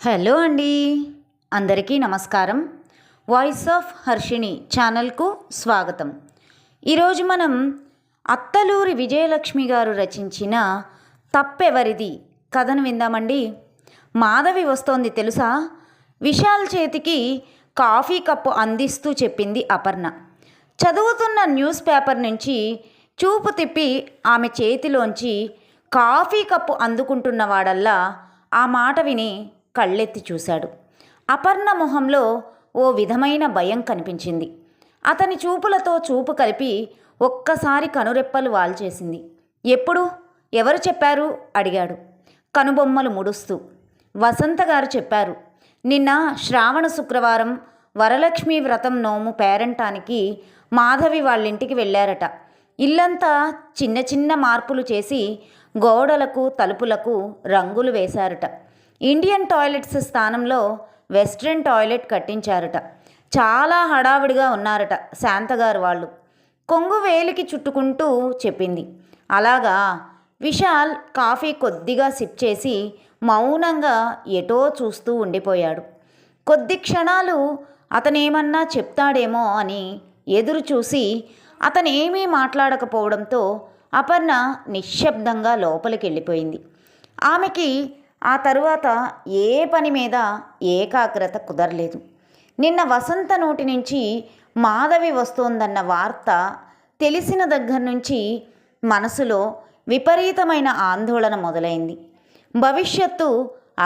Hello అండి, అందరికీ నమస్కారం. వాయిస్ ఆఫ్ హర్షిణి ఛానల్కు స్వాగతం. ఈరోజు మనం అత్తలూరి విజయలక్ష్మి గారు రచించిన తప్పెవరిది కథను విందామండి. మాధవి వస్తోంది తెలుసా? విశాల్ చేతికి కాఫీ కప్పు అందిస్తూ చెప్పింది అపర్ణ. చదువుతున్న న్యూస్ పేపర్ నుంచి చూపు తిప్పి ఆమె చేతిలోంచి కాఫీ కప్పు అందుకుంటున్నవాడల్లా ఆ మాట విని కళ్ళెత్తి చూశాడు. అపర్ణ మొహంలో ఓ విధమైన భయం కనిపించింది. అతని చూపులతో చూపు కలిపి ఒక్కసారి కనురెప్పలు వాల్చేసింది. ఎప్పుడు? ఎవరు చెప్పారు? అడిగాడు కనుబొమ్మలు ముడుస్తూ. వసంత గారు చెప్పారు. నిన్న శ్రావణ శుక్రవారం వరలక్ష్మి వ్రతం నోము పేరంటానికి మాధవి వాళ్ళింటికి వెళ్ళారట. ఇల్లంతా చిన్న చిన్న మార్పులు చేసి గోడలకు తలుపులకు రంగులు వేశారట. ఇండియన్ టాయిలెట్స్ స్థానంలో వెస్ట్రన్ టాయిలెట్ కట్టించారట. చాలా హడావిడిగా ఉన్నారట శాంతగారు వాళ్ళు. కొంగు వేలికి చుట్టుకుంటూ చెప్పింది. అలాగా? విశాల్ కాఫీ కొద్దిగా సిప్ చేసి మౌనంగా ఎటో చూస్తూ ఉండిపోయాడు. కొద్ది క్షణాలు అతనేమన్నా చెప్తాడేమో అని ఎదురు చూసి అతనేమీ మాట్లాడకపోవడంతో అపర్ణ నిశ్శబ్దంగా లోపలికి వెళ్ళిపోయింది. ఆమెకి ఆ తరువాత ఏ పని మీద ఏకాగ్రత కుదరలేదు. నిన్న వసంత నోటి నుంచి మాధవి వస్తోందన్న వార్త తెలిసిన దగ్గర నుంచి మనసులో విపరీతమైన ఆందోళన మొదలైంది. భవిష్యత్తు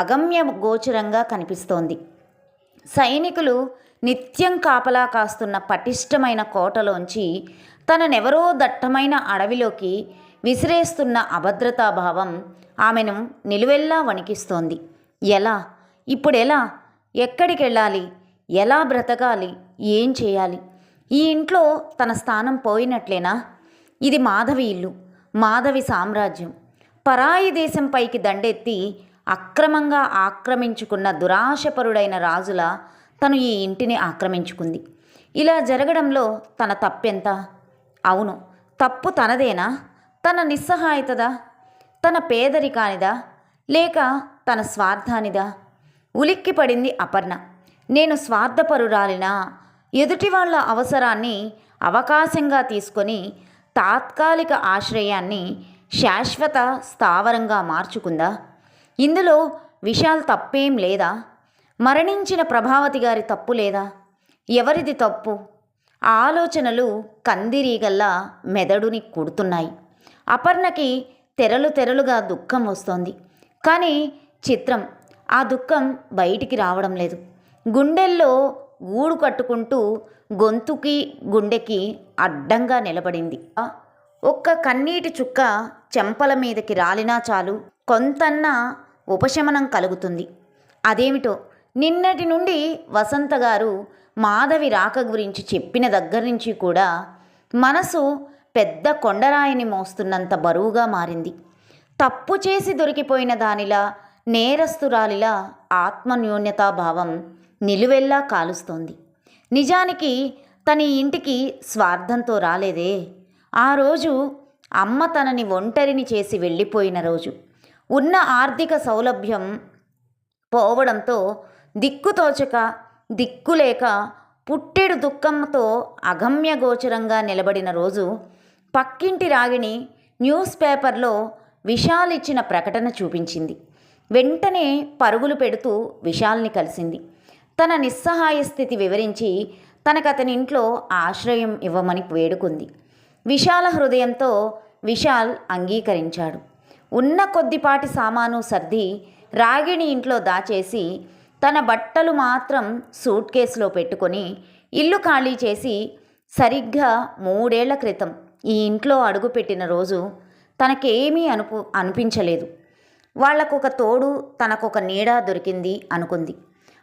అగమ్య గోచరంగా కనిపిస్తోంది. సైనికులు నిత్యం కాపలా కాస్తున్న పటిష్టమైన కోటలోంచి తననెవరో దట్టమైన అడవిలోకి విసిరేస్తున్న అభద్రతాభావం ఆమెను నిలువెల్లా వణికిస్తోంది. ఎలా? ఇప్పుడెలా? ఎక్కడికి వెళ్ళాలి? ఎలా బ్రతకాలి? ఏం చేయాలి? ఈ ఇంట్లో తన స్థానం పోయినట్లేనా? ఇది మాధవి ఇల్లు, మాధవి సామ్రాజ్యం. పరాయి దేశంపైకి దండెత్తి అక్రమంగా ఆక్రమించుకున్న దురాశపరుడైన రాజుల తను ఈ ఇంటిని ఆక్రమించుకుంది. ఇలా జరగడంలో తన తప్పెంత? అవును, తప్పు తనదేనా? తన నిస్సహాయతదా? తన పేదరికానిదా? లేక తన స్వార్థానిదా? ఉలిక్కి పడింది అపర్ణ. నేను స్వార్థపరురాలినా? ఎదుటి వాళ్ళ అవసరాన్ని అవకాశంగా తీసుకొని తాత్కాలిక ఆశ్రయాన్ని శాశ్వత స్థావరంగా మార్చుకుందా? ఇందులో విశాల్ తప్పేం లేదా? మరణించిన ప్రభావతి గారి తప్పు లేదా? ఎవరిది తప్పు? ఆలోచనలు కందిరీగల్లా మెదడుని కుడుతున్నాయి. అపర్ణకి తెరలు తెరలుగా దుఃఖం వస్తోంది. కానీ చిత్రం, ఆ దుఃఖం బయటికి రావడం లేదు. గుండెల్లో గూడు కట్టుకుంటూ గొంతుకి గుండెకి అడ్డంగా నిలబడింది. ఒక్క కన్నీటి చుక్క చెంపల మీదకి రాలినా చాలు, కొంతన్నా ఉపశమనం కలుగుతుంది. అదేమిటో నిన్నటి నుండి వసంత గారు మాధవి రాక గురించి చెప్పిన దగ్గర నుంచి కూడా మనసు పెద్ద కొండరాయిని మోస్తున్నంత బరువుగా మారింది. తప్పు చేసి దొరికిపోయిన దానిలా, నేరస్తురాలిలా ఆత్మన్యూన్యతాభావం నిలువెల్లా కాలుస్తోంది. నిజానికి తన ఇంటికి స్వార్థంతో రాలేదే. ఆ రోజు అమ్మ తనని ఒంటరిని చేసి వెళ్ళిపోయిన రోజు. ఉన్న ఆర్థిక సౌలభ్యం పోవడంతో దిక్కుతోచక దిక్కులేక పుట్టెడు దుఃఖంతో అగమ్యగోచరంగా నిలబడిన రోజు. పక్కింటి రాగిణి న్యూస్ పేపర్లో విశాల్ ఇచ్చిన ప్రకటన చూపించింది. వెంటనే పరుగులు పెడుతూ విశాల్ని కలిసింది. తన నిస్సహాయ స్థితి వివరించి తనకతనింట్లో ఆశ్రయం ఇవ్వమని వేడుకుంది. విశాల హృదయంతో విశాల్ అంగీకరించాడు. ఉన్న కొద్దిపాటి సామాను సర్ది రాగిణి ఇంట్లో దాచేసి తన బట్టలు మాత్రం సూట్ కేసులో పెట్టుకొని ఇల్లు ఖాళీ చేసి సరిగ్గా 3 ఏళ్ల క్రితం ఈ ఇంట్లో అడుగుపెట్టిన రోజు తనకేమీ అనిపించలేదు. వాళ్లకొక తోడు, తనకొక నీడ దొరికింది అనుకుంది.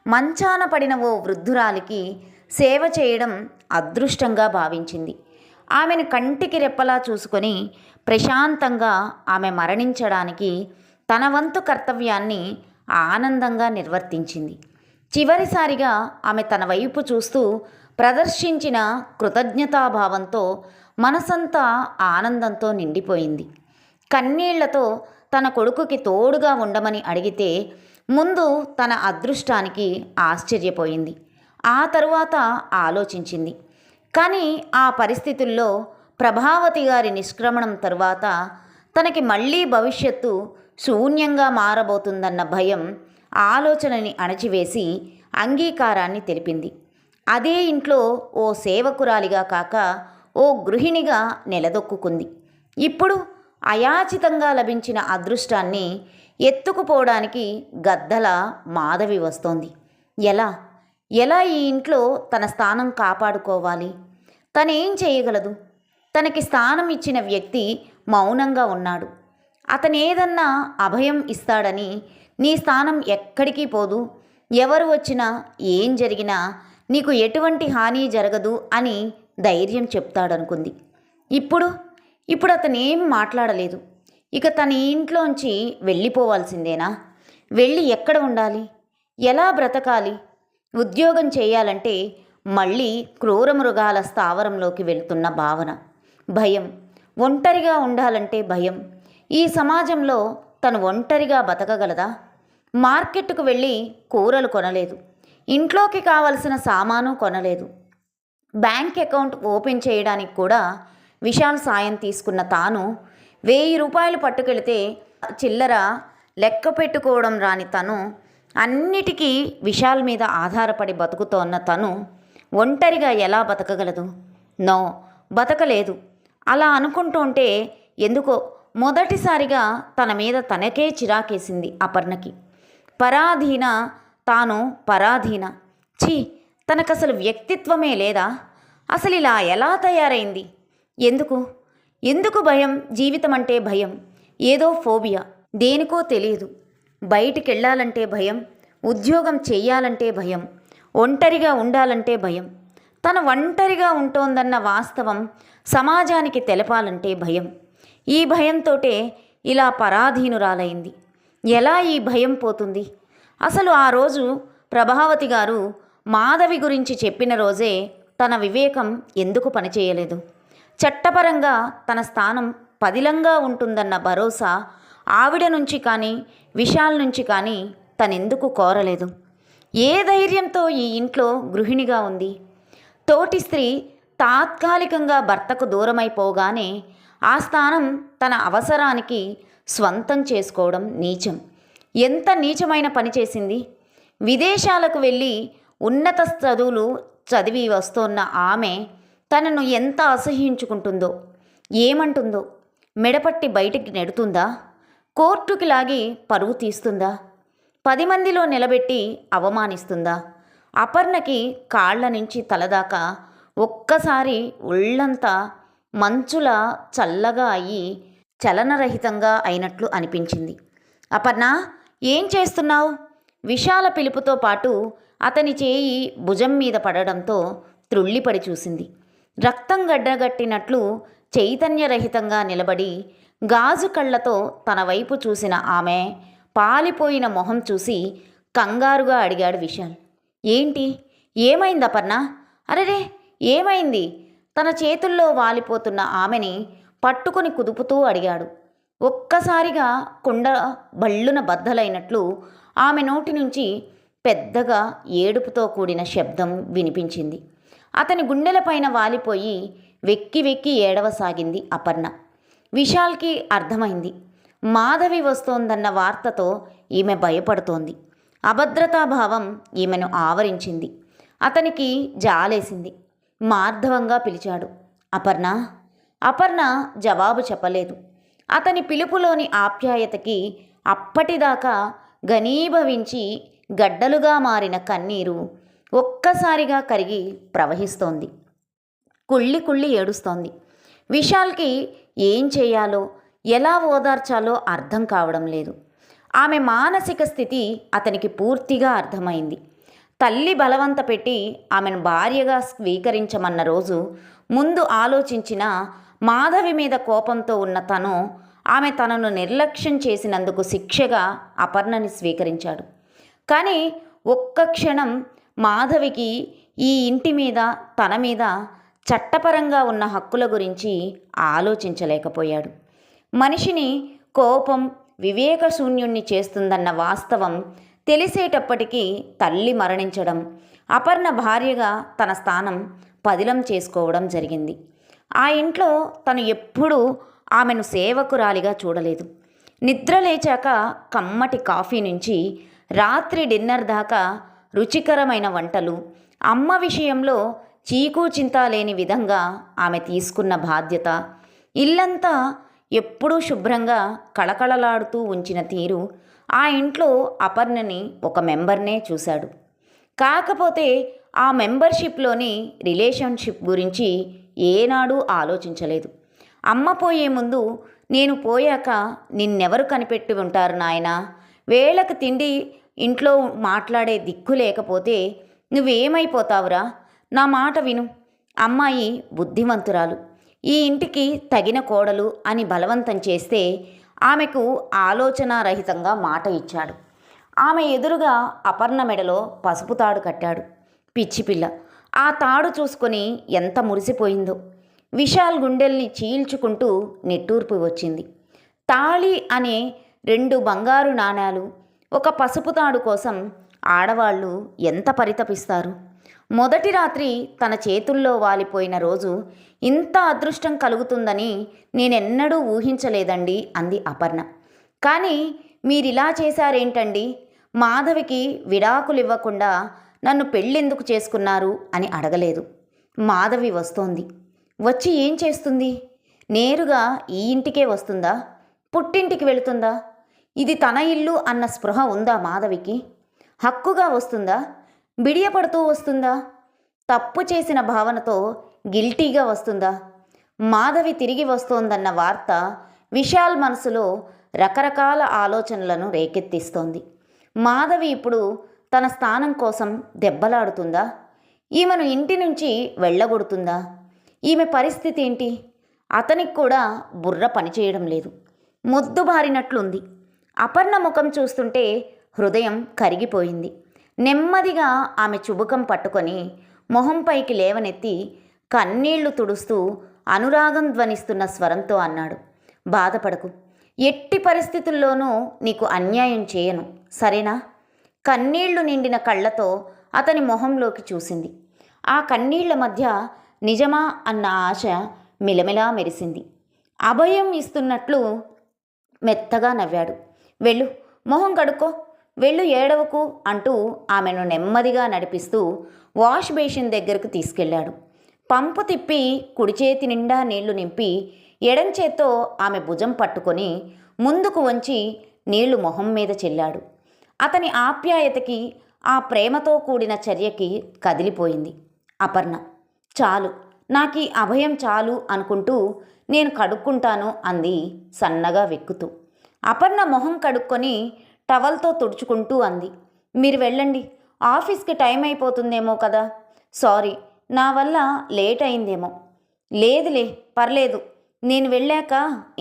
మంచాన పడిన ఓ వృద్ధురాలికి సేవ చేయడం అదృష్టంగా భావించింది. ఆమెను కంటికి రెప్పలా చూసుకొని ప్రశాంతంగా ఆమె మరణించడానికి తన వంతు కర్తవ్యాన్ని ఆనందంగా నిర్వర్తించింది. చివరిసారిగా ఆమె తన వైపు చూస్తూ ప్రదర్శించిన కృతజ్ఞతాభావంతో మనసంతా ఆనందంతో నిండిపోయింది. కన్నీళ్లతో తన కొడుకుకి తోడుగా ఉండమని అడిగితే ముందు తన అదృష్టానికి ఆశ్చర్యపోయింది. ఆ తరువాత ఆలోచించింది. కానీ ఆ పరిస్థితుల్లో ప్రభావతి గారి నిష్క్రమణం తరువాత తనకి మళ్ళీ భవిష్యత్తు శూన్యంగా మారబోతుందన్న భయం ఆలోచనని అణచివేసి అంగీకారాన్ని తెలిపింది. అదే ఇంట్లో ఓ సేవకురాలిగా కాక ఓ గృహిణిగా నిలదొక్కుంది. ఇప్పుడు అయాచితంగా లభించిన అదృష్టాన్ని ఎత్తుకుపోవడానికి గద్దల మాధవి వస్తోంది. ఎలా ఈ ఇంట్లో తన స్థానం కాపాడుకోవాలి? తనేం చేయగలదు? తనకి స్థానం ఇచ్చిన వ్యక్తి మౌనంగా ఉన్నాడు. అతనేదన్నా అభయం ఇస్తాడని, నీ స్థానం ఎక్కడికి పోదు, ఎవరు వచ్చినా ఏం జరిగినా నీకు ఎటువంటి హాని జరగదు అని ధైర్యం చెప్తాడనుకుంది. ఇప్పుడు అతనేం మాట్లాడలేదు. ఇక తన ఇంట్లోంచి వెళ్ళిపోవాల్సిందేనా? వెళ్ళి ఎక్కడ ఉండాలి? ఎలా బ్రతకాలి? ఉద్యోగం చేయాలంటే మళ్ళీ క్రూరమృగాల స్థావరంలోకి వెళ్తున్న భావన, భయం. ఒంటరిగా ఉండాలంటే భయం. ఈ సమాజంలో తను ఒంటరిగా బతకగలదా? మార్కెట్కు వెళ్ళి కూరలు కొనలేదు. ఇంట్లోకి కావలసిన సామాను కొనలేదు. బ్యాంక్ అకౌంట్ ఓపెన్ చేయడానికి కూడా విశాల్ సాయం తీసుకున్న తాను 1000 రూపాయలు పట్టుకెళితే చిల్లర లెక్క పెట్టుకోవడం రాని తను, అన్నిటికీ విశాల్ మీద ఆధారపడి బతుకుతోన్న తను ఒంటరిగా ఎలా బతకగలదు? నో, బతకలేదు. అలా అనుకుంటుంటే ఎందుకో మొదటిసారిగా తన మీద తనకే చిరాకేసింది అపర్ణకి. పరాధీన, తాను పరాధీన. ఛీ, తనకసలు వ్యక్తిత్వమే లేదా? అసలు ఇలా ఎలా తయారైంది? ఎందుకు భయం? జీవితం అంటే భయం. ఏదో ఫోబియా, దేనికో తెలియదు. బయటికెళ్ళాలంటే భయం, ఉద్యోగం చెయ్యాలంటే భయం, ఒంటరిగా ఉండాలంటే భయం. తను ఒంటరిగా ఉంటోందన్న వాస్తవం సమాజానికి తెలపాలంటే భయం. ఈ భయంతోటే ఇలా పరాధీనురాలైంది. ఎలా ఈ భయం పోతుంది? అసలు ఆ రోజు ప్రభావతి గారు మాధవి గురించి చెప్పిన రోజే తన వివేకం ఎందుకు పనిచేయలేదు? చట్టపరంగా తన స్థానం పదిలంగా ఉంటుందన్న భరోసా ఆవిడ నుంచి కానీ విశాల్ నుంచి కానీ తనెందుకు కోరలేదు? ఏ ధైర్యంతో ఈ ఇంట్లో గృహిణిగా ఉంది? తోటి స్త్రీ తాత్కాలికంగా భర్తకు దూరమైపోగానే ఆ స్థానం తన అవసరానికి స్వంతం చేసుకోవడం నీచం. ఎంత నీచమైన పని చేసింది? విదేశాలకు వెళ్ళి ఉన్నత చదువులు చదివి వస్తోన్న ఆమె తనను ఎంత అసహ్యించుకుంటుందో, ఏమంటుందో? మెడపట్టి బయటికి నెడుతుందా? కోర్టుకి లాగి పరువు తీస్తుందా? 10 మందిలో నిలబెట్టి అవమానిస్తుందా? అపర్ణకి కాళ్ల నుంచి తలదాకా ఒక్కసారి ఒళ్ళంతా మంచులా చల్లగా అయ్యి చలనరహితంగా అయినట్లు అనిపించింది. అపర్ణ, ఏం చేస్తున్నావు? విశాల పిలుపుతో పాటు అతని చేయి భుజం మీద పడడంతో త్రుళ్ళిపడి చూసింది. రక్తం గడ్డగట్టినట్లు చైతన్యరహితంగా నిలబడి గాజు కళ్ళతో తన వైపు చూసిన ఆమె పాలిపోయిన మొహం చూసి కంగారుగా అడిగాడు విశాల్. ఏంటి? ఏమైంది అపర్ణ? అరెరే, ఏమైంది? తన చేతుల్లో వాలిపోతున్న ఆమెని పట్టుకుని కుదుపుతూ అడిగాడు. ఒక్కసారిగా కుండ బళ్ళున బద్దలైనట్లు ఆమె నోటి నుంచి పెద్దగా ఏడుపుతో కూడిన శబ్దం వినిపించింది. అతని గుండెలపైన వాలిపోయి వెక్కి వెక్కి ఏడవసాగింది అపర్ణ. విశాల్కి అర్థమైంది, మాధవి వస్తోందన్న వార్తతో ఈమె భయపడుతోంది. అభద్రతాభావం ఈమెను ఆవరించింది. అతనికి జాలేసింది. మార్ధవంగా పిలిచాడు, అపర్ణ. అపర్ణ జవాబు చెప్పలేదు. అతని పిలుపులోని ఆప్యాయతకి అప్పటిదాకా ఘనీభవించి గడ్డలుగా మారిన కన్నీరు ఒక్కసారిగా కరిగి ప్రవహిస్తోంది. కుళ్ళి కుళ్ళి ఏడుస్తోంది. విశాల్కి ఏం చేయాలో, ఎలా ఓదార్చాలో అర్థం కావడం లేదు. ఆమె మానసిక స్థితి అతనికి పూర్తిగా అర్థమైంది. తల్లి బలవంత పెట్టి ఆమెను భార్యగా స్వీకరించమన్న రోజు ముందు ఆలోచించిన మాధవి మీద కోపంతో ఉన్న తను ఆమె తనను నిర్లక్ష్యం చేసినందుకు శిక్షగా అపర్ణని స్వీకరించాడు. కానీ ఒక్క క్షణం మాధవికి ఈ ఇంటి మీద, తన మీద చట్టపరంగా ఉన్న హక్కుల గురించి ఆలోచించలేకపోయాడు. మనిషిని కోపం వివేకశూన్యుణ్ణి చేస్తుందన్న వాస్తవం తెలిసేటప్పటికీ తల్లి మరణించడం, అపర్ణ భార్యగా తన స్థానం పదిలం చేసుకోవడం జరిగింది. ఆ ఇంట్లో తను ఎప్పుడూ ఆమెను సేవకురాలిగా చూడలేదు. నిద్ర లేచాక కమ్మటి కాఫీ నుంచి రాత్రి డిన్నర్ దాకా రుచికరమైన వంటలు, అమ్మ విషయంలో చీకు చింత లేని విధంగా ఆమె తీసుకున్న బాధ్యత, ఇల్లంతా ఎప్పుడూ శుభ్రంగా కళకళలాడుతూ ఉంచిన తీరు ఆ ఇంట్లో అపర్ణని ఒక మెంబర్నే చూశాడు. కాకపోతే ఆ మెంబర్షిప్లోని రిలేషన్షిప్ గురించి ఏనాడూ ఆలోచించలేదు. అమ్మ పోయే ముందు, నేను పోయాక నిన్నెవరు కనిపెట్టి ఉంటారు నాయనా, వేళకు తిండి ఇంట్లో మాట్లాడే దిక్కు లేకపోతే నువ్వేమైపోతావురా, నా మాట విను, అమ్మాయి బుద్ధిమంతురాలు, ఈ ఇంటికి తగిన కోడలు అని బలవంతం చేస్తే ఆమెకు ఆలోచనారహితంగా మాట ఇచ్చాడు. ఆమె ఎదురుగా అపర్ణ మెడలో పసుపు తాడు కట్టాడు. పిచ్చిపిల్ల ఆ తాడు చూసుకొని ఎంత మురిసిపోయిందో. విశాల్ గుండెల్ని చీల్చుకుంటూ నిట్టూర్పు వచ్చింది. తాళి అనే 2 బంగారు నాణేలు, ఒక పసుపు తాడు కోసం ఆడవాళ్ళు ఎంత పరితపిస్తారు. మొదటి రాత్రి తన చేతుల్లో వాలిపోయిన రోజు ఇంత అదృష్టం కలుగుతుందని నేనెన్నడూ ఊహించలేదండి అంది అపర్ణ. కానీ మీరిలా చేశారేంటండి, మాధవికి విడాకులివ్వకుండా నన్ను పెళ్ళెందుకు చేసుకున్నారు అని అడగలేదు. మాధవి వస్తోంది, వచ్చి ఏం చేస్తుంది? నేరుగా ఈ ఇంటికే వస్తుందా? పుట్టింటికి వెళుతుందా? ఇది తన ఇల్లు అన్న స్పృహ ఉందా మాధవికి? హక్కుగా వస్తుందా? బిడియపడుతూ వస్తుందా? తప్పు చేసిన భావనతో గిల్టీగా వస్తుందా? మాధవి తిరిగి వస్తోందన్న వార్త విశాల్ మనసులో రకరకాల ఆలోచనలను రేకెత్తిస్తోంది. మాధవి ఇప్పుడు తన స్థానం కోసం దెబ్బలాడుతుందా? ఈమెను ఇంటి నుంచి వెళ్ళగొడుతుందా? ఈమె పరిస్థితి ఏంటి? అతనికి కూడా బుర్ర పనిచేయడం లేదు. మొద్దుబారినట్లుంది. అపర్ణ ముఖం చూస్తుంటే హృదయం కరిగిపోయింది. నెమ్మదిగా ఆమె చుబుకం పట్టుకొని మొహంపైకి లేవనెత్తి కన్నీళ్లు తుడుస్తూ అనురాగం ధ్వనిస్తున్న స్వరంతో అన్నాడు, బాధపడకు, ఎట్టి పరిస్థితుల్లోనూ నీకు అన్యాయం చేయను, సరేనా? కన్నీళ్లు నిండిన కళ్ళతో అతని మొహంలోకి చూసింది. ఆ కన్నీళ్ల మధ్య నిజమా అన్న ఆశ మిలమిలా మెరిసింది. అభయం ఇస్తున్నట్లు మెత్తగా నవ్వాడు. వెళ్ళు, మొహం కడుక్కో, వెళ్ళు, ఏడవకు అంటూ ఆమెను నెమ్మదిగా నడిపిస్తూ వాష్ బేసిన్ దగ్గరకు తీసుకెళ్లాడు. పంపు తిప్పి కుడి చేతి నిండా నీళ్లు నింపి ఎడం చేత్తో ఆమె భుజం పట్టుకొని ముందుకు వంచి నీళ్లు మొహం మీద చెల్లాడు. అతని ఆప్యాయతకి, ఆ ప్రేమతో కూడిన చర్యకి కదిలిపోయింది అపర్ణ. చాలు, నాకీ అభయం చాలు అనుకుంటూ నేను కడుక్కుంటాను అంది సన్నగా వెక్కుతూ. అపర్ణ మొహం కడుక్కొని టవల్తో తుడుచుకుంటూ అంది, మీరు వెళ్ళండి, ఆఫీస్కి టైం అయిపోతుందేమో కదా. సారీ, నా వల్ల లేట్ అయిందేమో. లేదులే, పర్లేదు, నేను వెళ్ళాక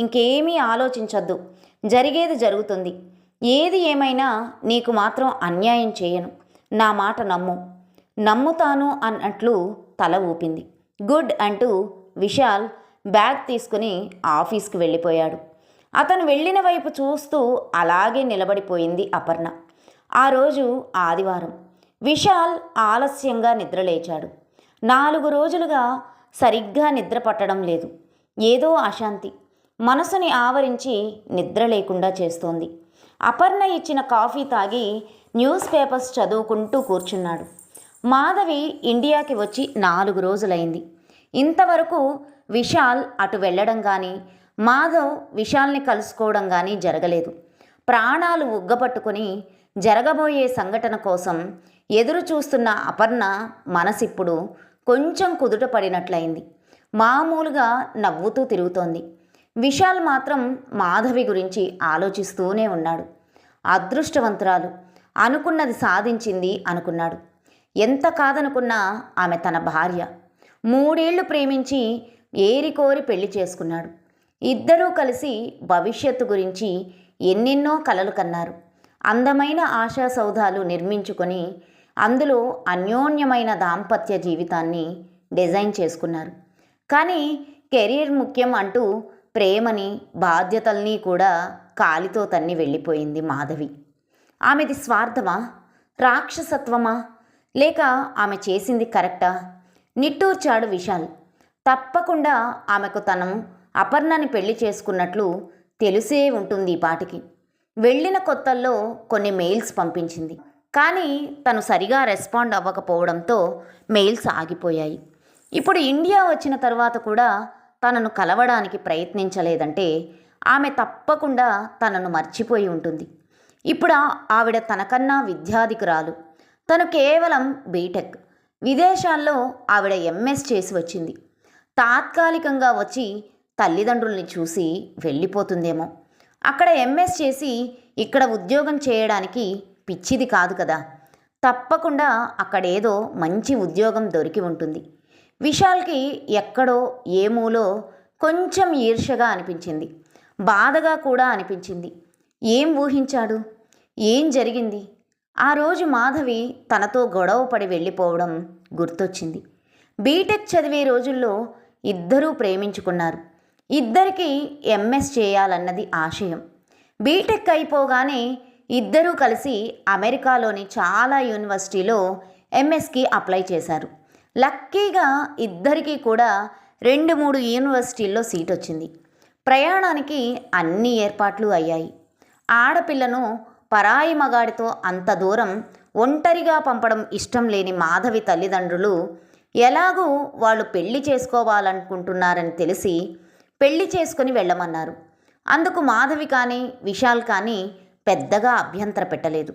ఇంకేమీ ఆలోచించొద్దు, జరిగేది జరుగుతుంది. ఏది ఏమైనా నీకు మాత్రం అన్యాయం చేయను, నా మాట నమ్ము. నమ్ముతాను అన్నట్లు తల ఊపింది. గుడ్ అంటూ విశాల్ బ్యాగ్ తీసుకుని ఆఫీస్కి వెళ్ళిపోయాడు. అతను వెళ్ళిన వైపు చూస్తూ అలాగే నిలబడిపోయింది అపర్ణ. ఆ రోజు ఆదివారం. విశాల్ ఆలస్యంగా నిద్రలేచాడు. 4 రోజులుగా సరిగ్గా నిద్ర పట్టడం లేదు. ఏదో అశాంతి మనసుని ఆవరించి నిద్ర లేకుండా చేస్తోంది. అపర్ణ ఇచ్చిన కాఫీ తాగి న్యూస్ పేపర్స్ చదువుకుంటూ కూర్చున్నాడు. మాధవి ఇండియాకి వచ్చి 4 రోజులైంది. ఇంతవరకు విశాల్ అటు వెళ్ళడం కానీ, మాధవ్ విశాల్ని కలుసుకోవడం కానీ జరగలేదు. ప్రాణాలు ఉగ్గపట్టుకుని జరగబోయే సంఘటన కోసం ఎదురు చూస్తున్న అపర్ణ మనసిప్పుడు కొంచెం కుదుట పడినట్లయింది. మామూలుగా నవ్వుతూ తిరుగుతోంది. విశాల్ మాత్రం మాధవి గురించి ఆలోచిస్తూనే ఉన్నాడు. అదృష్టవంతురాలు, అనుకున్నది సాధించింది అనుకున్నాడు. ఎంత కాదనుకున్నా ఆమె తన భార్య. 3 ఏళ్లు ప్రేమించి ఏరికోరి పెళ్లి చేసుకున్నాడు. ఇద్దరూ కలిసి భవిష్యత్తు గురించి ఎన్నెన్నో కలలు కన్నారు. అందమైన ఆశా సౌధాలు నిర్మించుకొని అందులో అన్యోన్యమైన దాంపత్య జీవితాన్ని డిజైన్ చేసుకున్నారు. కానీ కెరీర్ ముఖ్యం అంటూ ప్రేమని, బాధ్యతల్ని కూడా కాలితో తన్ని వెళ్ళిపోయింది మాధవి. ఆమెది స్వార్థమా, రాక్షసత్వమా, లేక ఆమె చేసింది కరెక్టా? నిట్టూర్చాడు విశాల్. తప్పకుండా ఆమెకు తను అపర్ణని పెళ్లి చేసుకున్నట్లు తెలిసే ఉంటుంది ఈ పాటికి. వెళ్ళిన కొత్తల్లో కొన్ని మెయిల్స్ పంపించింది. కానీ తను సరిగా రెస్పాండ్ అవ్వకపోవడంతో మెయిల్స్ ఆగిపోయాయి. ఇప్పుడు ఇండియా వచ్చిన తర్వాత కూడా తనను కలవడానికి ప్రయత్నించలేదంటే ఆమె తప్పకుండా తనను మర్చిపోయి ఉంటుంది. ఇప్పుడు ఆవిడ తనకన్నా విద్యాధికురాలు. తను కేవలం బీటెక్. విదేశాల్లో ఆవిడ ఎంఎస్ చేసి వచ్చింది. తాత్కాలికంగా వచ్చి తల్లిదండ్రుల్ని చూసి వెళ్ళిపోతుందేమో. అక్కడ ఎంఎస్ చేసి ఇక్కడ ఉద్యోగం చేయడానికి పిచ్చిది కాదు కదా. తప్పకుండా అక్కడేదో మంచి ఉద్యోగం దొరికి ఉంటుంది. విశాల్కి ఎక్కడో ఏ మూలో కొంచెం ఈర్ష్యగా అనిపించింది, బాధగా కూడా అనిపించింది. ఏం ఊహించాడు? ఏం జరిగింది? ఆ రోజు మాధవి తనతో గొడవపడి వెళ్ళిపోవడం గుర్తొచ్చింది. బీటెక్ చదివే రోజుల్లో ఇద్దరూ ప్రేమించుకున్నారు. ఇద్దరికీ ఎంఎస్ చేయాలన్నది ఆశయం. బీటెక్ అయిపోగానే ఇద్దరూ కలిసి అమెరికాలోని చాలా యూనివర్సిటీలో ఎంఎస్కి అప్లై చేశారు. లక్కీగా ఇద్దరికీ కూడా 2-3 యూనివర్సిటీల్లో సీట్ వచ్చింది. ప్రయాణానికి అన్ని ఏర్పాట్లు అయ్యాయి. ఆడపిల్లను పరాయి మగాడితో అంత దూరం ఒంటరిగా పంపడం ఇష్టం లేని మాధవి తల్లిదండ్రులు ఎలాగూ వాళ్ళు పెళ్లి చేసుకోవాలనుకుంటున్నారని తెలిసి పెళ్లి చేసుకుని వెళ్ళమన్నారు. అందుకు మాధవి కానీ విశాల్ కానీ పెద్దగా అభ్యంతర పెట్టలేదు.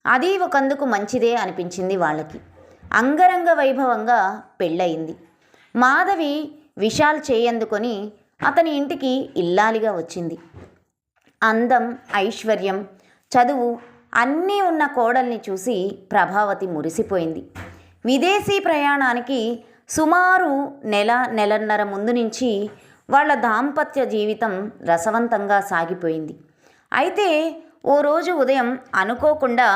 అది ఒకందుకు మంచిదే అనిపించింది వాళ్ళకి. అంగరంగ వైభవంగా పెళ్ళయింది. మాధవి విశాల్ చేయందుకొని అతని ఇంటికి ఇల్లాలిగా వచ్చింది. అందం, ఐశ్వర్యం, చదువు అన్నీ ఉన్న కోడల్ని చూసి ప్రభావతి మురిసిపోయింది. విదేశీ ప్రయాణానికి సుమారు నెలన్నర ముందు నుంచి వాళ్ళ దాంపత్య జీవితం రసవంతంగా సాగిపోయింది. అయితే ఓ రోజు ఉదయం అనుకోకుండా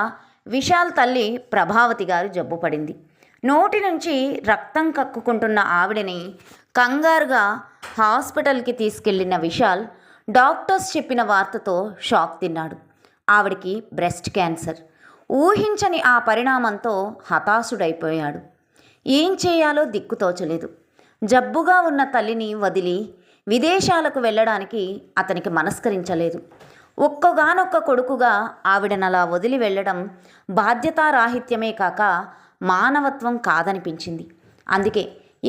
విశాల్ తల్లి ప్రభావతి గారు జబ్బుపడింది. నోటి నుంచి రక్తం కక్కుకుంటున్న ఆవిడని కంగారుగా హాస్పిటల్కి తీసుకెళ్లిన విశాల్ డాక్టర్స్ చెప్పిన వార్తతో షాక్ తిన్నాడు. ఆవిడికి బ్రెస్ట్ క్యాన్సర్. ఊహించని ఆ పరిణామంతో హతాశుడైపోయాడు. ఏం చేయాలో దిక్కుతోచలేదు. జబ్బుగా ఉన్న తల్లిని వదిలి విదేశాలకు వెళ్ళడానికి అతనికి మనస్కరించలేదు. ఒక్కగానొక్క కొడుకుగా ఆవిడనలా వదిలి వెళ్ళడం బాధ్యతారాహిత్యమే కాక మానవత్వం కాదనిపించింది. అందుకే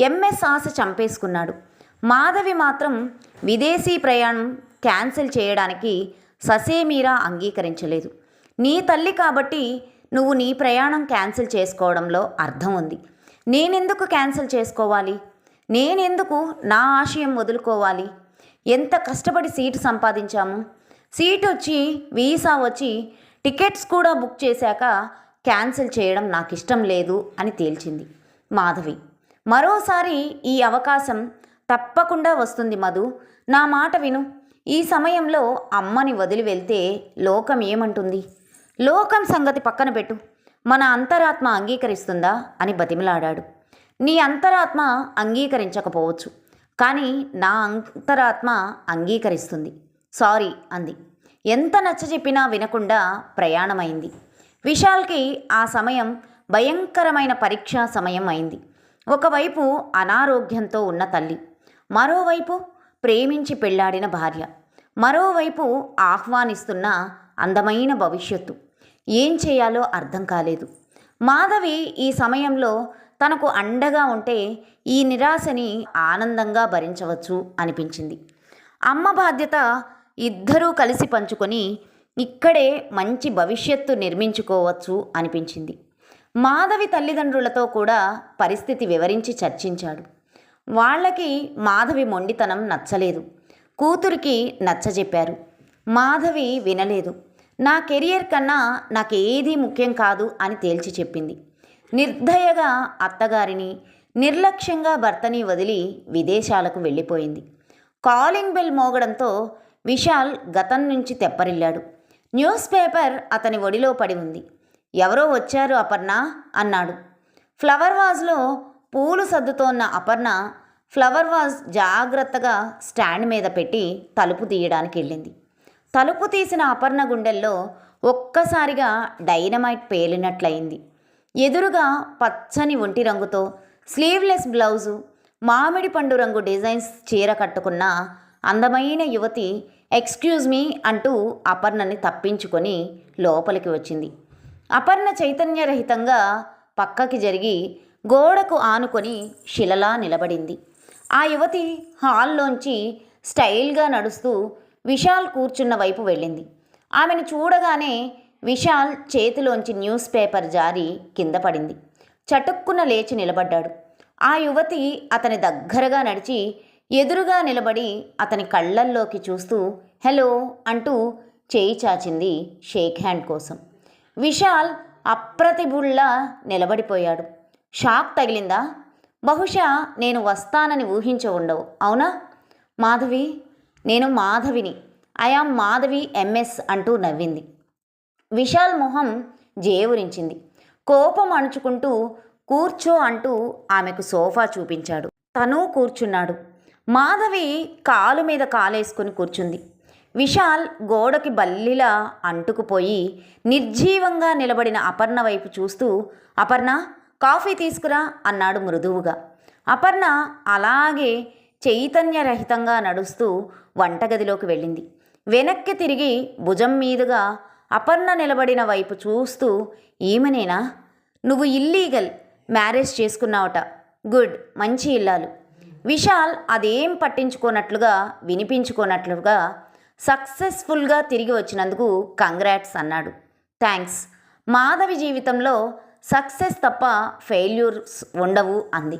ఎంఎస్ ఆశ చంపేసుకున్నాడు. మాధవి మాత్రం విదేశీ ప్రయాణం క్యాన్సిల్ చేయడానికి ససేమీరా అంగీకరించలేదు. నీ తల్లి కాబట్టి నువ్వు నీ ప్రయాణం క్యాన్సిల్ చేసుకోవడంలో అర్థం ఉంది. నేనెందుకు క్యాన్సిల్ చేసుకోవాలి? నేనెందుకు నా ఆశయం వదులుకోవాలి? ఎంత కష్టపడి సీటు సంపాదించాము. సీట్ వచ్చి, వీసా వచ్చి, టికెట్స్ కూడా బుక్ చేశాక క్యాన్సిల్ చేయడం నాకు ఇష్టం లేదు అని తేల్చింది మాధవి. మరోసారి ఈ అవకాశం తప్పకుండా వస్తుంది మధు. నా మాట విను. ఈ సమయంలో అమ్మని వదిలి వెళ్తే లోకం ఏమంటుంది? లోకం సంగతి పక్కన పెట్టు. మన అంతరాత్మ అంగీకరిస్తుందా అని బతిమిలాడాడు. నీ అంతరాత్మ అంగీకరించకపోవచ్చు, కానీ నా అంతరాత్మ అంగీకరిస్తుంది. సారీ అంది. ఎంత నచ్చజెప్పినా వినకుండా ప్రయాణమైంది. విశాల్కి ఆ సమయం భయంకరమైన పరీక్షా సమయం అయింది. ఒకవైపు అనారోగ్యంతో ఉన్న తల్లి, మరోవైపు ప్రేమించి పెళ్లాడిన భార్య, మరోవైపు ఆహ్వానిస్తున్న అందమైన భవిష్యత్తు. ఏం చేయాలో అర్థం కాలేదు. మాధవి ఈ సమయంలో తనకు అండగా ఉంటే ఈ నిరాశని ఆనందంగా భరించవచ్చు అనిపించింది. అమ్మ బాధ్యత ఇద్దరూ కలిసి పంచుకొని ఇక్కడే మంచి భవిష్యత్తు నిర్మించుకోవచ్చు అనిపించింది. మాధవి తల్లిదండ్రులతో కూడా పరిస్థితి వివరించి చర్చించాడు. వాళ్ళకి మాధవి మొండితనం నచ్చలేదు. కూతురికి నచ్చజెప్పారు. మాధవి వినలేదు. నా కెరియర్ కన్నా నాకేదీ ముఖ్యం కాదు అని తేల్చి చెప్పింది. నిర్దయగా అత్తగారిని, నిర్లక్ష్యంగా భర్తని వదిలి విదేశాలకు వెళ్ళిపోయింది. కాలింగ్ బెల్ మోగడంతో విశాల్ గతం నుంచి తెప్పరిల్లాడు. న్యూస్ పేపర్ అతని ఒడిలో పడి ఉంది. ఎవరో వచ్చారు అపర్ణ అన్నాడు. ఫ్లవర్ వాజ్లో పూలు సర్దుతోన్న అపర్ణ ఫ్లవర్ వాజ్ జాగ్రత్తగా స్టాండ్ మీద పెట్టి తలుపు తీయడానికి వెళ్ళింది. తలుపు తీసిన అపర్ణ గుండెల్లో ఒక్కసారిగా డైనమైట్ పేలినట్లయింది. ఎదురుగా పచ్చని ఒంటి రంగుతో స్లీవ్లెస్ బ్లౌజు, మామిడి పండు రంగు డిజైన్స్ చీర కట్టుకున్న అందమైన యువతి ఎక్స్క్యూజ్ మీ అంటూ అపర్ణని తప్పించుకొని లోపలికి వచ్చింది. అపర్ణ చైతన్యరహితంగా పక్కకి జరిగి గోడకు ఆనుకొని శిలలా నిలబడింది. ఆ యువతి హాల్లోంచి స్టైల్గా నడుస్తూ విశాల్ కూర్చున్న వైపు వెళ్ళింది. ఆమెను చూడగానే విశాల్ చేతిలోంచి న్యూస్ పేపర్ జారి కింద పడింది. చటుక్కున లేచి నిలబడ్డాడు. ఆ యువతి అతని దగ్గరగా నడిచి ఎదురుగా నిలబడి అతని కళ్ళల్లోకి చూస్తూ హలో అంటూ చేయి చాచింది షేక్ హ్యాండ్ కోసం. విశాల్ అప్రతిభుల్లా నిలబడిపోయాడు. షాక్ తగిలిందా? బహుశా నేను వస్తానని ఊహించి ఉండవు, అవునా? మాధవి, నేను మాధవిని, ఐఆమ్ మాధవి ఎంఎస్ అంటూ నవ్వింది. విశాల్ మొహం జేవురించింది. కోపం అణుచుకుంటూ కూర్చో అంటూ ఆమెకు సోఫా చూపించాడు. తను కూర్చున్నాడు. మాధవి కాలు మీద కాలేసుకుని కూర్చుంది. విశాల్ గోడకి బల్లిలా అంటుకుపోయి నిర్జీవంగా నిలబడిన అపర్ణ వైపు చూస్తూ అపర్ణ, కాఫీ తీసుకురా అన్నాడు మృదువుగా. అపర్ణ అలాగే చైతన్యరహితంగా నడుస్తూ వంటగదిలోకి వెళ్ళింది. వెనక్కి తిరిగి భుజం మీదుగా అపర్ణ నిలబడిన వైపు చూస్తూ ఈమెనేనా? నువ్వు ఇల్లీగల్ మ్యారేజ్ చేసుకున్నావట. గుడ్, మంచి ఇల్లాలు. విశాల్ అదేం పట్టించుకోనట్లుగా వినిపించుకోనట్లుగా సక్సెస్ఫుల్గా తిరిగి వచ్చినందుకు కంగ్రాట్స్ అన్నాడు. థ్యాంక్స్. మాధవి జీవితంలో సక్సెస్ తప్ప ఫెయిల్యూర్స్ ఉండవు అంది.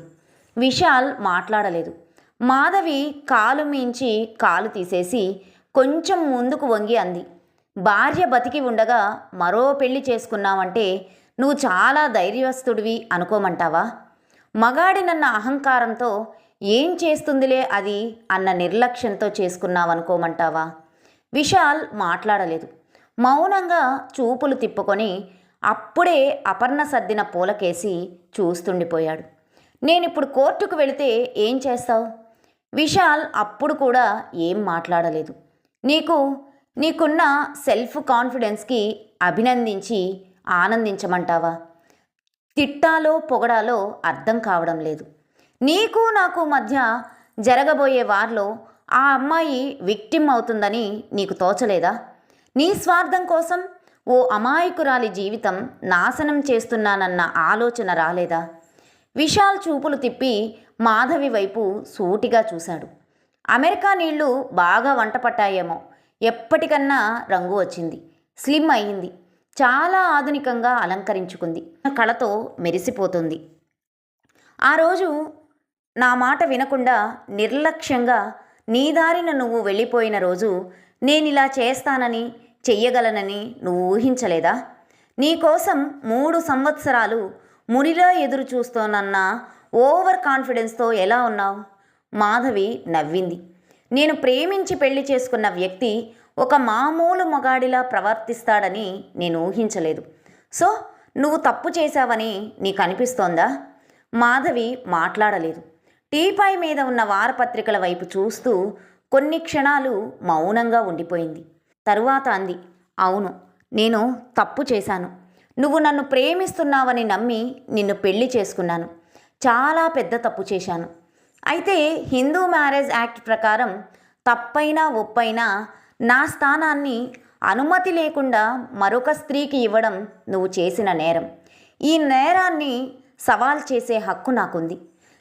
విశాల్ మాట్లాడలేదు. మాధవి కాలు మించి కాలు తీసేసి కొంచెం ముందుకు వంగి అంది. భార్య బతికి ఉండగా మరో పెళ్లి చేసుకున్నావంటే నువ్వు చాలా ధైర్యస్తుడివి అనుకోమంటావా? మగాడినన్న అహంకారంతో ఏం చేస్తుందిలే అది అన్న నిర్లక్ష్యంతో చేసుకున్నావనుకోమంటావా? విశాల్ మాట్లాడలేదు. మౌనంగా చూపులు తిప్పుకొని అప్పుడే అపర్ణ సర్దిన పూలకేసి చూస్తుండిపోయాడు. నేనిప్పుడు కోర్టుకు వెళితే ఏం చేస్తావు? విశాల్ అప్పుడు కూడా ఏం మాట్లాడలేదు. నీకున్న సెల్ఫ్ కాన్ఫిడెన్స్కి అభినందించి ఆనందించమంటావా? తిట్టాలో పొగడాలో అర్థం కావడం లేదు. నీకు నాకు మధ్య జరగబోయే వార్లో ఆ అమ్మాయి విక్టిమ్ అవుతుందని నీకు తోచలేదా? నీ స్వార్థం కోసం ఓ అమాయకురాలి జీవితం నాశనం చేస్తున్నానన్న ఆలోచన రాలేదా? విశాల్ చూపులు తిప్పి మాధవి వైపు సూటిగా చూశాడు. అమెరికా నీళ్లు బాగా వంట పట్టాయేమో. ఎప్పటికన్నా రంగు వచ్చింది, స్లిమ్ అయింది, చాలా ఆధునికంగా అలంకరించుకుంది, కళతో మెరిసిపోతుంది. ఆ రోజు నా మాట వినకుండా నిర్లక్ష్యంగా నీ దారిన నువ్వు వెళ్ళిపోయిన రోజు నేనిలా చేస్తానని చెయ్యగలనని నువ్వు ఊహించలేదా? నీకోసం 3 సంవత్సరాలు మునిలా ఎదురు చూస్తోనన్న ఓవర్ కాన్ఫిడెన్స్తో ఎలా ఉన్నావు? మాధవి నవ్వింది. నేను ప్రేమించి పెళ్లి చేసుకున్న వ్యక్తి ఒక మామూలు మగాడిలా ప్రవర్తిస్తాడని నేను ఊహించలేదు. సో నువ్వు తప్పు చేశావని నీకు అనిపిస్తోందా? మాధవి మాట్లాడలేదు. టీపాయ్ మీద ఉన్న వారపత్రికల వైపు చూస్తూ కొన్ని క్షణాలు మౌనంగా ఉండిపోయింది. తరువాత అంది, అవును, నేను తప్పు చేశాను. నువ్వు నన్ను ప్రేమిస్తున్నావని నమ్మి నిన్ను పెళ్లి చేసుకున్నాను. చాలా పెద్ద తప్పు చేశాను. అయితే హిందూ మ్యారేజ్ యాక్ట్ ప్రకారం తప్పైనా ఒప్పైనా నా స్థానాన్ని అనుమతి లేకుండా మరొక స్త్రీకి ఇవ్వడం నువ్వు చేసిన నేరం. ఈ నేరాన్ని సవాల్ చేసే హక్కు నాకుంది.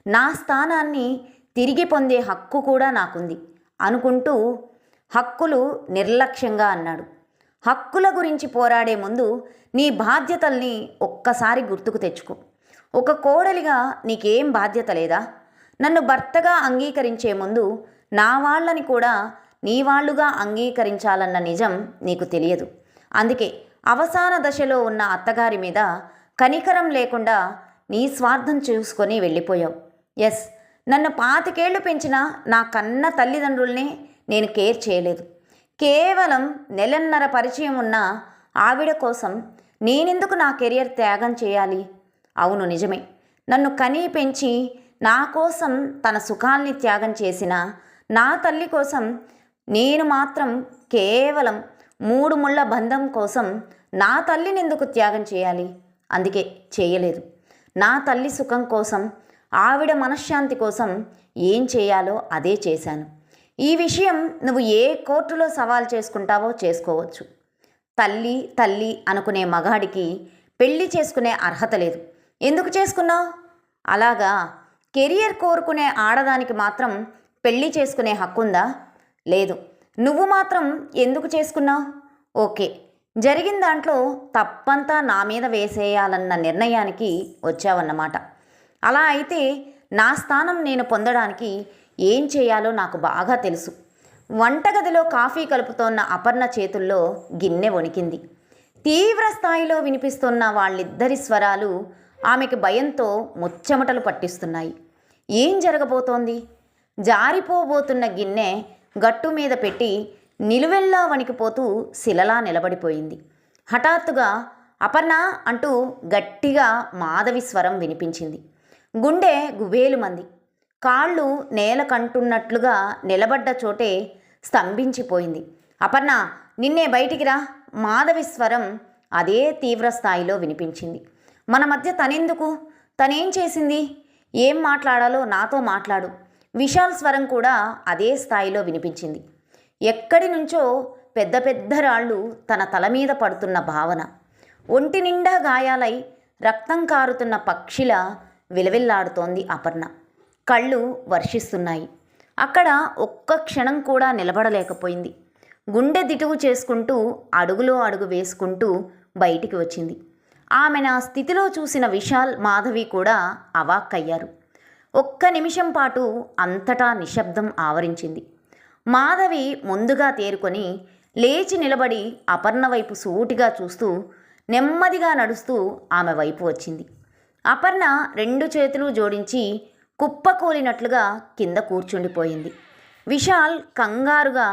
నా స్థానాన్ని తిరిగి పొందే హక్కు కూడా నాకుంది అనుకుంటూ హక్కులు నిర్లక్ష్యంగా అన్నాడు. హక్కుల గురించి పోరాడే ముందు నీ బాధ్యతల్ని ఒక్కసారి గుర్తుకు తెచ్చుకో. ఒక కోడలిగా నీకేం బాధ్యత లేదా? నన్ను భర్తగా అంగీకరించే ముందు నా వాళ్ళని కూడా నీ వాళ్ళుగా అంగీకరించాలన్న నిజం నీకు తెలియదు. అందుకే అవసాన దశలో ఉన్న అత్తగారి మీద కనికరం లేకుండా నీ స్వార్థం చూసుకొని వెళ్ళిపోయావు. ఎస్, నన్ను 25 ఏళ్లు పెంచిన నా కన్న తల్లిదండ్రుల్నే నేను కేర్ చేయలేదు. కేవలం నెలన్నర పరిచయం ఉన్న ఆవిడ కోసం నేనెందుకు నా కెరియర్ త్యాగం చేయాలి? అవును, నిజమే. నన్ను కనీ పెంచి నా కోసం తన సుఖాల్ని త్యాగం చేసిన నా తల్లి కోసం నేను మాత్రం కేవలం 3 ముళ్ళ బంధం కోసం నా తల్లిని ఎందుకు త్యాగం చేయాలి? అందుకే చేయలేదు. నా తల్లి సుఖం కోసం, ఆవిడ మనశ్శాంతి కోసం ఏం చేయాలో అదే చేశాను. ఈ విషయం నువ్వు ఏ కోర్టులో సవాల్ చేసుకుంటావో చేసుకోవచ్చు. తల్లి తల్లి అనుకునే మగాడికి పెళ్లి చేసుకునే అర్హత లేదు. ఎందుకు చేసుకున్నావు? అలాగా కెరియర్ కోరుకునే ఆడదానికి మాత్రం పెళ్లి చేసుకునే హక్కుందా? లేదు. నువ్వు మాత్రం ఎందుకు చేసుకున్నావు? ఓకే, జరిగిన దాంట్లో తప్పంతా నా మీద వేసేయాలన్న నిర్ణయానికి వచ్చావన్నమాట. అలా అయితే నా స్థానం నేను పొందడానికి ఏం చేయాలో నాకు బాగా తెలుసు. వంటగదిలో కాఫీ కలుపుతోన్న అపర్ణ చేతుల్లో గిన్నె వణికింది. తీవ్ర స్థాయిలో వినిపిస్తున్న వాళ్ళిద్దరి స్వరాలు ఆమెకి భయంతో ముచ్చెమటలు పట్టిస్తున్నాయి. ఏం జరగబోతోంది? జారిపోబోతున్న గిన్నె గట్టు మీద పెట్టి నిలువెల్లా వణికిపోతూ శిలలా నిలబడిపోయింది. హఠాత్తుగా అపర్ణ అంటూ గట్టిగా మాధవి స్వరం వినిపించింది. గుండె గుబేలుమంది. కాళ్ళు నేలకంటున్నట్లుగా నిలబడ్డ చోటే స్తంభించిపోయింది. అపర్ణ, నిన్నే బయటికి రా! మాధవి స్వరం అదే తీవ్ర స్థాయిలో వినిపించింది. మన మధ్య తనెందుకు? తనేం చేసింది? ఏం మాట్లాడాలో నాతో మాట్లాడు. విశాల్ స్వరం కూడా అదే స్థాయిలో వినిపించింది. ఎక్కడి నుంచో పెద్ద పెద్ద రాళ్ళు తన తల మీద పడుతున్న భావన. ఒంటి నిండా గాయాలై రక్తం కారుతున్న పక్షిలా విలవిల్లాడుతోంది అపర్ణ. కళ్ళు వర్షిస్తున్నాయి. అక్కడ ఒక్క క్షణం కూడా నిలబడలేకపోయింది. గుండె దిటువు చేసుకుంటూ అడుగులో అడుగు వేసుకుంటూ బయటికి వచ్చింది. ఆమె నా స్థితిలో చూసిన విశాల్, మాధవి కూడా అవాక్కయ్యారు. ఒక్క నిమిషం పాటు అంతటా నిశ్శబ్దం ఆవరించింది. మాధవి ముందుగా తేరుకొని లేచి నిలబడి అపర్ణ వైపు సూటిగా చూస్తూ నెమ్మదిగా నడుస్తూ ఆమె వైపు వచ్చింది. అపర్ణ 2 చేతులు జోడించి కుప్పకూలినట్లుగా కింద కూర్చుండిపోయింది. విశాల్ కంగారుగా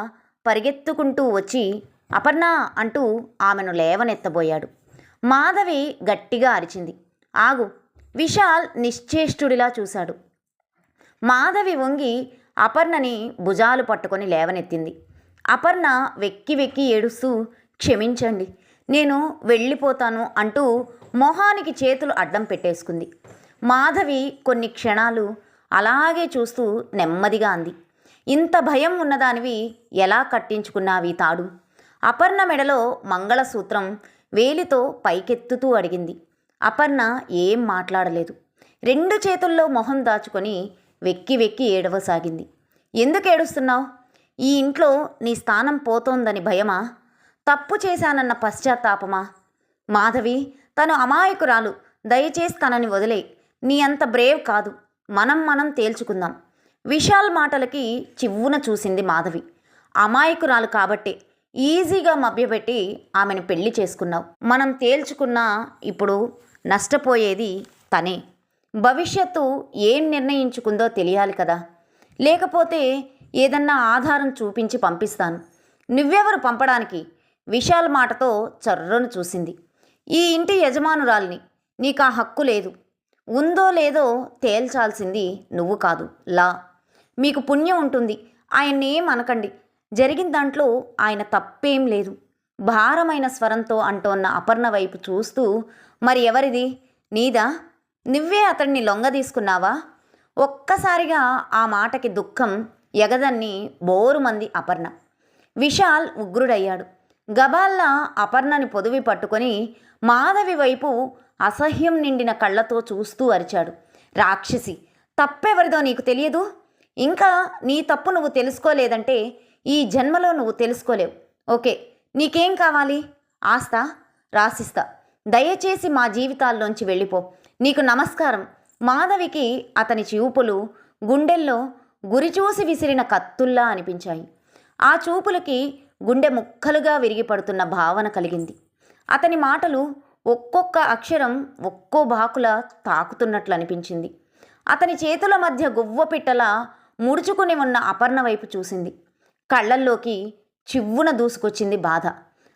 పరిగెత్తుకుంటూ వచ్చి అపర్ణ అంటూ ఆమెను లేవనెత్తబోయాడు. మాధవి గట్టిగా అరిచింది. ఆగు! విశాల్ నిశ్చేష్టుడిలా చూశాడు. మాధవి వంగి అపర్ణని భుజాలు పట్టుకొని లేవనెత్తింది. అపర్ణ వెక్కి వెక్కి ఏడుస్తూ క్షమించండి, నేను వెళ్ళిపోతాను అంటూ మొహానికి చేతులు అడ్డం పెట్టేసుకుంది. మాధవి కొన్ని క్షణాలు అలాగే చూస్తూ నెమ్మదిగా అంది. ఇంత భయం ఉన్నదానివి ఎలా కట్టించుకున్నావి తాడు? అపర్ణ మెడలో మంగళసూత్రం వేలితో పైకెత్తుతూ అడిగింది. అపర్ణ ఏం మాట్లాడలేదు. 2 చేతుల్లో మొహం దాచుకొని వెక్కి వెక్కి ఏడవసాగింది. ఎందుకు ఏడుస్తున్నావు? ఈ ఇంట్లో నీ స్థానం పోతోందని భయమా? తప్పు చేశానన్న పశ్చాత్తాపమా? మాధవి, తను అమాయకురాలు, దయచేసి తనని వదిలే. నీ అంత బ్రేవ్ కాదు. మనం తేల్చుకుందాం. విశాల్ మాటలకి చివ్వున చూసింది మాధవి. అమాయకురాలు కాబట్టే ఈజీగా మభ్యపెట్టి ఆమెను పెళ్లి చేసుకున్నావు. మనం తేల్చుకున్నా ఇప్పుడు నష్టపోయేది తనే. భవిష్యత్తు ఏం నిర్ణయించుకుందో తెలియాలి కదా. లేకపోతే ఏదన్నా ఆధారం చూపించి పంపిస్తాను. నువ్వెవరు పంపడానికి? విశాల్ మాటతో చర్రను చూసింది. ఈ ఇంటి యజమానురాల్ని. నీకు ఆ హక్కు లేదు. ఉందో లేదో తేల్చాల్సింది నువ్వు కాదు, లా. మీకు పుణ్యం ఉంటుంది. ఆయన్నేం అనకండి. జరిగిన దాంట్లో ఆయన తప్పేం లేదు. భారమైన స్వరంతో అంటోన్న అపర్ణ వైపు చూస్తూ, మరి ఎవరిది? నీదా? నువ్వే అతడిని లొంగదీసుకున్నావా? ఒక్కసారిగా ఆ మాటకి దుఃఖం ఎగదన్ని బోరుమంది అపర్ణ. విశాల్ ఉగ్రుడయ్యాడు. గబాల్లా అపర్ణని పొదివి పట్టుకొని మాధవి వైపు అసహ్యం నిండిన కళ్ళతో చూస్తూ అరిచాడు. రాక్షసి, తప్పెవరిదో నీకు తెలియదు? ఇంకా నీ తప్పు నువ్వు తెలుసుకోలేదంటే ఈ జన్మలో నువ్వు తెలుసుకోలేవు. ఓకే, నీకేం కావాలి? ఆస్తా? రాసిస్తా. దయచేసి మా జీవితాల్లోంచి వెళ్ళిపో. నీకు నమస్కారం. మాధవికి అతని చూపులు గుండెల్లో గురిచూసి విసిరిన కత్తుల్లా అనిపించాయి. ఆ చూపులకి గుండె ముక్కలుగా విరిగిపడుతున్న భావన కలిగింది. అతని మాటలు ఒక్కొక్క అక్షరం ఒక్కో బాకులా తాకుతున్నట్లు అనిపించింది. అతని చేతుల మధ్య గువ్వపిట్టలా ముడుచుకుని ఉన్న అపర్ణ వైపు చూసింది. కళ్ళల్లోకి చివ్వున దూసుకొచ్చింది బాధ.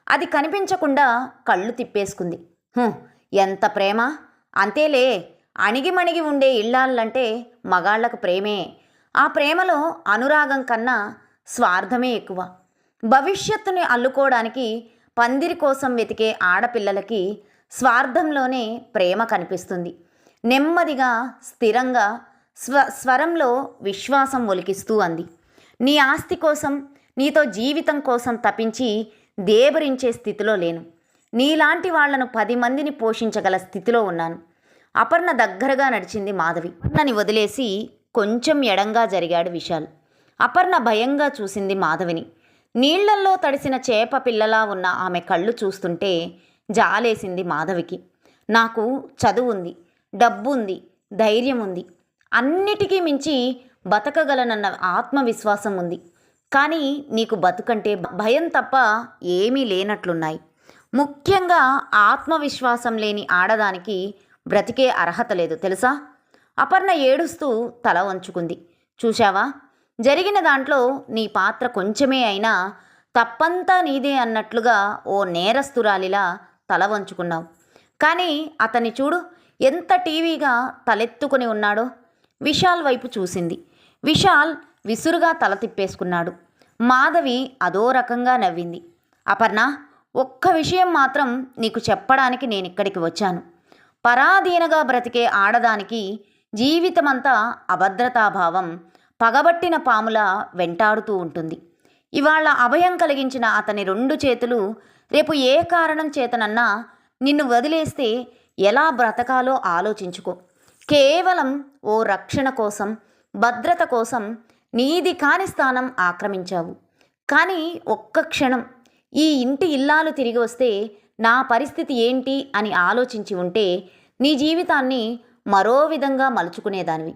అది కనిపించకుండా కళ్ళు తిప్పేసుకుంది. ఎంత ప్రేమ! అంతేలే, అణిగిమణిగి ఉండే ఇళ్ళాళ్ళంటే మగాళ్లకు ప్రేమే. ఆ ప్రేమలో అనురాగం కన్నా స్వార్థమే ఎక్కువ. భవిష్యత్తుని అల్లుకోవడానికి పందిరి కోసం వెతికే ఆడపిల్లలకి స్వార్థంలోనే ప్రేమ కనిపిస్తుంది. నెమ్మదిగా స్థిరంగా స్వరంలో విశ్వాసం ఒలికిస్తూ అంది. నీ ఆస్తి కోసం, నీతో జీవితం కోసం తపించి దేబరించే స్థితిలో లేను. నీలాంటి వాళ్లను 10 మందిని పోషించగల స్థితిలో ఉన్నాను. అపర్ణ దగ్గరగా నడిచింది మాధవి. అపర్ణని వదిలేసి కొంచెం ఎడంగా జరిగాడు విశాల్. అపర్ణ భయంగా చూసింది మాధవిని. నీళ్లల్లో తడిసిన చేప పిల్లలా ఉన్న ఆమె కళ్ళు చూస్తుంటే జాలేసింది మాధవికి. నాకు చదువుంది, డబ్బుంది, ధైర్యం ఉంది, అన్నిటికీ మించి బతకగలనన్న ఆత్మవిశ్వాసం ఉంది. కానీ నీకు బతుకంటే భయం తప్ప ఏమీ లేనట్లున్నాయి. ముఖ్యంగా ఆత్మవిశ్వాసం లేని ఆడదానికి బ్రతికే అర్హత లేదు తెలుసా? అపర్ణ ఏడుస్తూ తల వంచుకుంది. చూశావా, జరిగిన దాంట్లో నీ పాత్ర కొంచెమే అయినా తప్పంతా నీదే అన్నట్లుగా ఓ నేరస్తురాలిలా తల వంచుకున్నావు. కానీ అతన్ని చూడు, ఎంత టీవీగా తలెత్తుకుని ఉన్నాడో. విశాల్ వైపు చూసింది. విశాల్ విసురుగా తల తిప్పేసుకున్నాడు. మాధవి అదో రకంగా నవ్వింది. అపర్ణ, ఒక్క విషయం మాత్రం నీకు చెప్పడానికి నేనిక్కడికి వచ్చాను. పరాధీనగా బ్రతికే ఆడదానికి జీవితమంతా అభద్రతాభావం పగబట్టిన పాములా వెంటాడుతూ ఉంటుంది. ఇవాళ అభయం కలిగించిన అతని 2 చేతులు రేపు ఏ కారణం చేతనన్నా నిన్ను వదిలేస్తే ఎలా బ్రతకాలో ఆలోచించుకో. కేవలం ఓ రక్షణ కోసం, భద్రత కోసం నీది కాని స్థానం ఆక్రమించావు. కానీ ఒక్క క్షణం ఈ ఇంటి ఇల్లాలు తిరిగి వస్తే నా పరిస్థితి ఏంటి అని ఆలోచించి ఉంటే నీ జీవితాన్ని మరో విధంగా మలుచుకునేదానివి.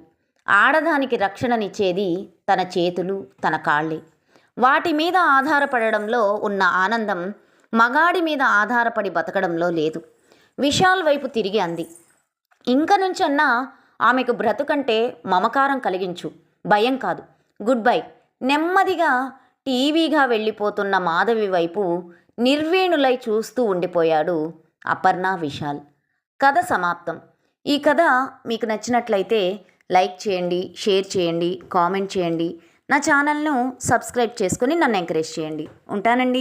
ఆడదానికి రక్షణనిచ్చేది తన చేతులు, తన కాళ్ళే. వాటి మీద ఆధారపడడంలో ఉన్న ఆనందం మగాడి మీద ఆధారపడి బతకడంలో లేదు. విశాల్ వైపు తిరిగి అంది. ఇంక నుంచన్నా ఆమెకు బ్రతుకంటే మమకారం కలిగించు, భయం కాదు. Good bye. నెమ్మదిగా టీవీగా వెళ్ళిపోతున్న మాధవి వైపు నిర్వీణులై చూస్తూ ఉండిపోయాడు అపర్ణ, విశాల్. కథ సమాప్తం. ఈ కథ మీకు నచ్చినట్లయితే లైక్ చేయండి, షేర్ చేయండి, కామెంట్ చేయండి. నా ఛానల్ను సబ్స్క్రైబ్ చేసుకుని నన్ను ఎంకరేజ్ చేయండి. ఉంటానండి.